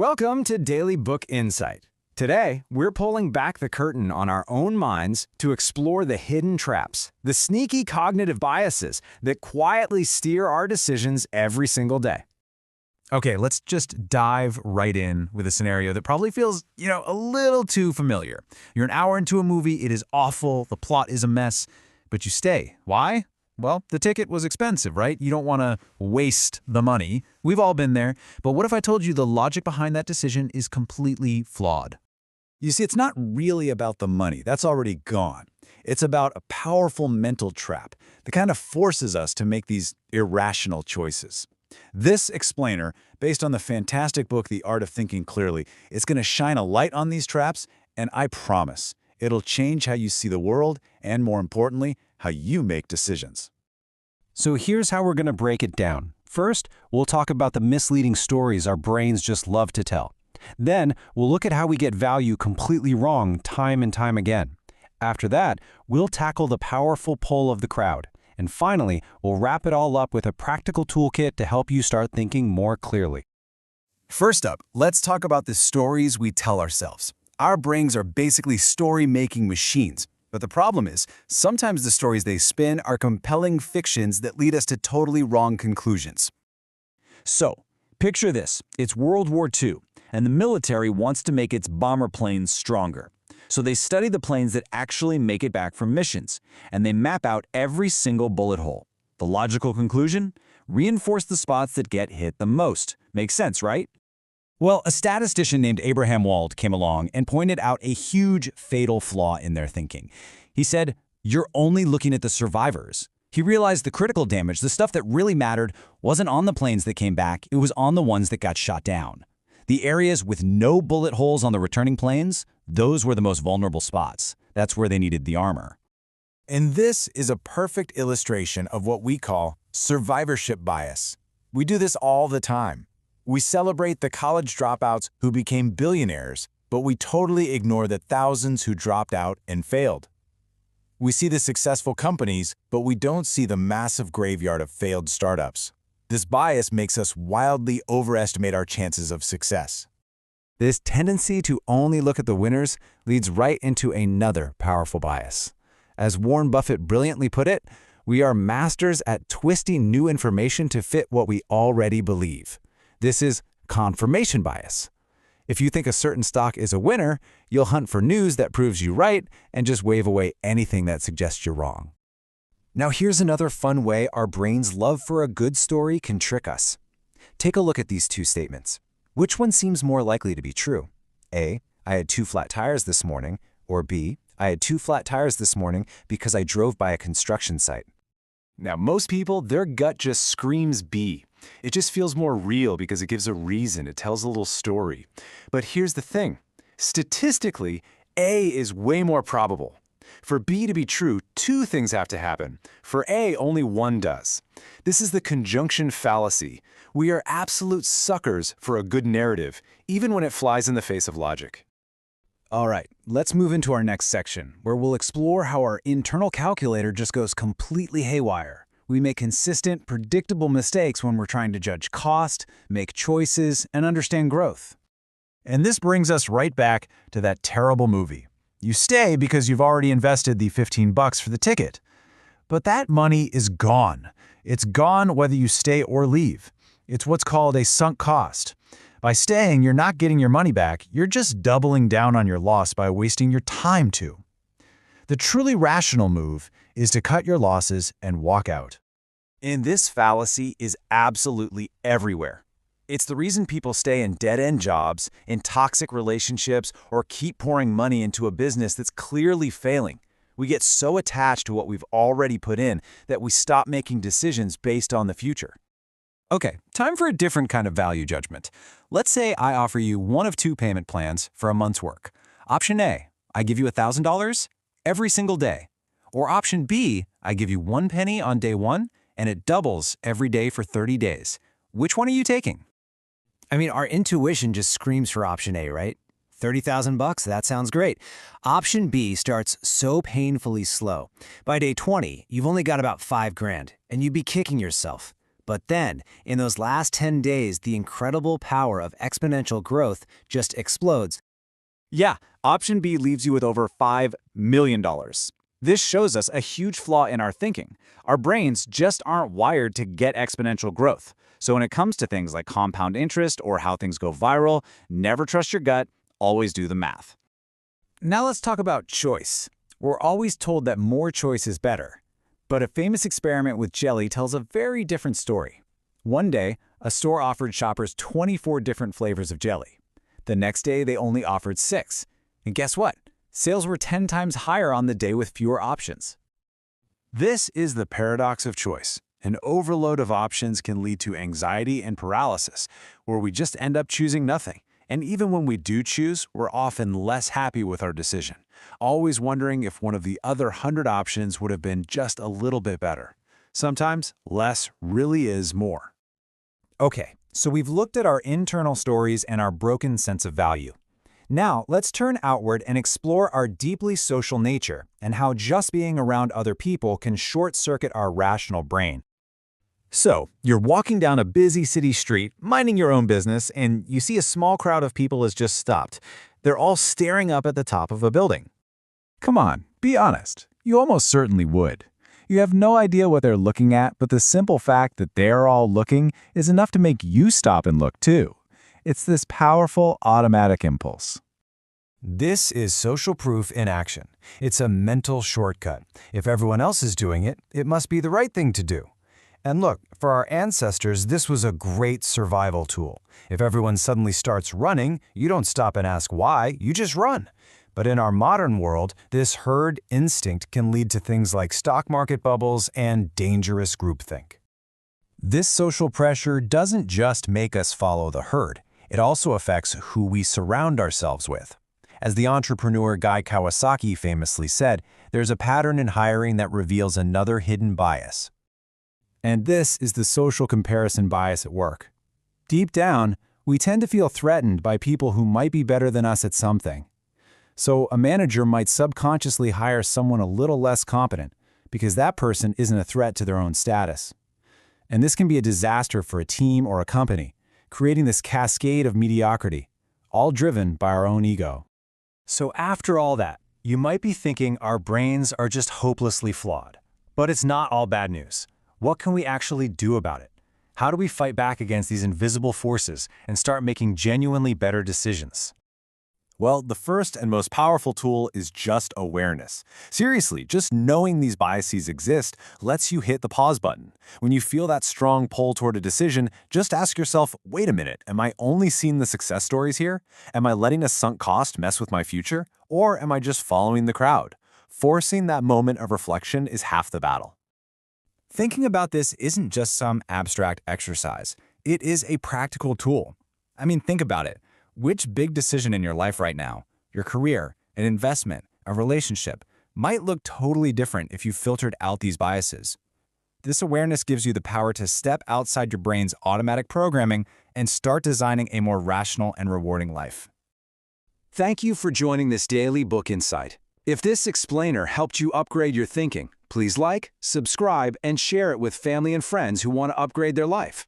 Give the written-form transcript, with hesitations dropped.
Welcome to Daily Book Insight. Today, we're pulling back the curtain on our own minds to explore the hidden traps, the sneaky cognitive biases that quietly steer our decisions every single day. Okay, let's just dive right in with a scenario that probably feels, a little too familiar. You're an hour into a movie, it is awful, the plot is a mess, but you stay. Why? Well, the ticket was expensive, right? You don't want to waste the money. We've all been there. But what if I told you the logic behind that decision is completely flawed? You see, it's not really about the money. That's already gone. It's about a powerful mental trap that kind of forces us to make these irrational choices. This explainer, based on the fantastic book The Art of Thinking Clearly, is going to shine a light on these traps, and I promise it'll change how you see the world and, more importantly, how you make decisions. So here's how we're going to break it down. First, we'll talk about the misleading stories our brains just love to tell. Then, we'll look at how we get value completely wrong time and time again. After that, we'll tackle the powerful pull of the crowd. And finally, we'll wrap it all up with a practical toolkit to help you start thinking more clearly. First up, let's talk about the stories we tell ourselves. Our brains are basically story-making machines. But the problem is, sometimes the stories they spin are compelling fictions that lead us to totally wrong conclusions. So, picture this. It's World War II, and the military wants to make its bomber planes stronger. So they study the planes that actually make it back from missions, and they map out every single bullet hole. The logical conclusion? Reinforce the spots that get hit the most. Makes sense, right? Well, a statistician named Abraham Wald came along and pointed out a huge fatal flaw in their thinking. He said, "You're only looking at the survivors." He realized the critical damage, the stuff that really mattered, wasn't on the planes that came back, it was on the ones that got shot down. The areas with no bullet holes on the returning planes, those were the most vulnerable spots. That's where they needed the armor. And this is a perfect illustration of what we call survivorship bias. We do this all the time. We celebrate the college dropouts who became billionaires, but we totally ignore the thousands who dropped out and failed. We see the successful companies, but we don't see the massive graveyard of failed startups. This bias makes us wildly overestimate our chances of success. This tendency to only look at the winners leads right into another powerful bias. As Warren Buffett brilliantly put it, we are masters at twisting new information to fit what we already believe. This is confirmation bias. If you think a certain stock is a winner, you'll hunt for news that proves you right and just wave away anything that suggests you're wrong. Now here's another fun way our brain's love for a good story can trick us. Take a look at these two statements. Which one seems more likely to be true? A, I had 2 flat tires this morning, or B, I had 2 flat tires this morning because I drove by a construction site. Now, most people, their gut just screams B. It just feels more real because it gives a reason, it tells a little story. But here's the thing. Statistically, A is way more probable. For B to be true, 2 things have to happen. For A, only 1 does. This is the conjunction fallacy. We are absolute suckers for a good narrative, even when it flies in the face of logic. All right, let's move into our next section, where we'll explore how our internal calculator just goes completely haywire. We make consistent, predictable mistakes when we're trying to judge cost, make choices, and understand growth. And this brings us right back to that terrible movie. You stay because you've already invested the $15 for the ticket. But that money is gone. It's gone whether you stay or leave. It's what's called a sunk cost. By staying, you're not getting your money back, you're just doubling down on your loss by wasting your time too. The truly rational move is to cut your losses and walk out. And this fallacy is absolutely everywhere. It's the reason people stay in dead-end jobs, in toxic relationships, or keep pouring money into a business that's clearly failing. We get so attached to what we've already put in that we stop making decisions based on the future. Okay, time for a different kind of value judgment. Let's say I offer you one of 2 payment plans for a month's work. Option A, I give you $1,000 every single day. Or option B, I give you 1 penny on day 1 and it doubles every day for 30 days. Which one are you taking? I mean, our intuition just screams for option A, right? $30,000, that sounds great. Option B starts so painfully slow. By day 20, you've only got about $5 grand, and you'd be kicking yourself. But then, in those last 10 days, the incredible power of exponential growth just explodes. Yeah, option B leaves you with over $5 million. This shows us a huge flaw in our thinking. Our brains just aren't wired to get exponential growth. So when it comes to things like compound interest or how things go viral, never trust your gut, always do the math. Now let's talk about choice. We're always told that more choice is better. But a famous experiment with jelly tells a very different story. One day, a store offered shoppers 24 different flavors of jelly. The next day, they only offered 6. And guess what? Sales were 10 times higher on the day with fewer options. This is the paradox of choice. An overload of options can lead to anxiety and paralysis, where we just end up choosing nothing. And even when we do choose, we're often less happy with our decision, always wondering if one of the other 100 options would have been just a little bit better. Sometimes, less really is more. Okay, so we've looked at our internal stories and our broken sense of value. Now, let's turn outward and explore our deeply social nature and how just being around other people can short-circuit our rational brain. So, you're walking down a busy city street, minding your own business, and you see a small crowd of people has just stopped. They're all staring up at the top of a building. Come on, be honest. You almost certainly would. You have no idea what they're looking at, but the simple fact that they're all looking is enough to make you stop and look too. It's this powerful automatic impulse. This is social proof in action. It's a mental shortcut. If everyone else is doing it, it must be the right thing to do. And look, for our ancestors, this was a great survival tool. If everyone suddenly starts running, you don't stop and ask why, you just run. But in our modern world, this herd instinct can lead to things like stock market bubbles and dangerous groupthink. This social pressure doesn't just make us follow the herd. It also affects who we surround ourselves with. As the entrepreneur Guy Kawasaki famously said, there's a pattern in hiring that reveals another hidden bias. And this is the social comparison bias at work. Deep down, we tend to feel threatened by people who might be better than us at something. So a manager might subconsciously hire someone a little less competent because that person isn't a threat to their own status. And this can be a disaster for a team or a company, creating this cascade of mediocrity, all driven by our own ego. So after all that, you might be thinking our brains are just hopelessly flawed. But it's not all bad news. What can we actually do about it? How do we fight back against these invisible forces and start making genuinely better decisions? Well, the first and most powerful tool is just awareness. Seriously, just knowing these biases exist lets you hit the pause button. When you feel that strong pull toward a decision, just ask yourself, wait a minute, am I only seeing the success stories here? Am I letting a sunk cost mess with my future? Or am I just following the crowd? Forcing that moment of reflection is half the battle. Thinking about this isn't just some abstract exercise. It is a practical tool. I mean, think about it. Which big decision in your life right now, your career, an investment, a relationship, might look totally different if you filtered out these biases? This awareness gives you the power to step outside your brain's automatic programming and start designing a more rational and rewarding life. Thank you for joining this daily book insight. If this explainer helped you upgrade your thinking, please like, subscribe, and share it with family and friends who want to upgrade their life.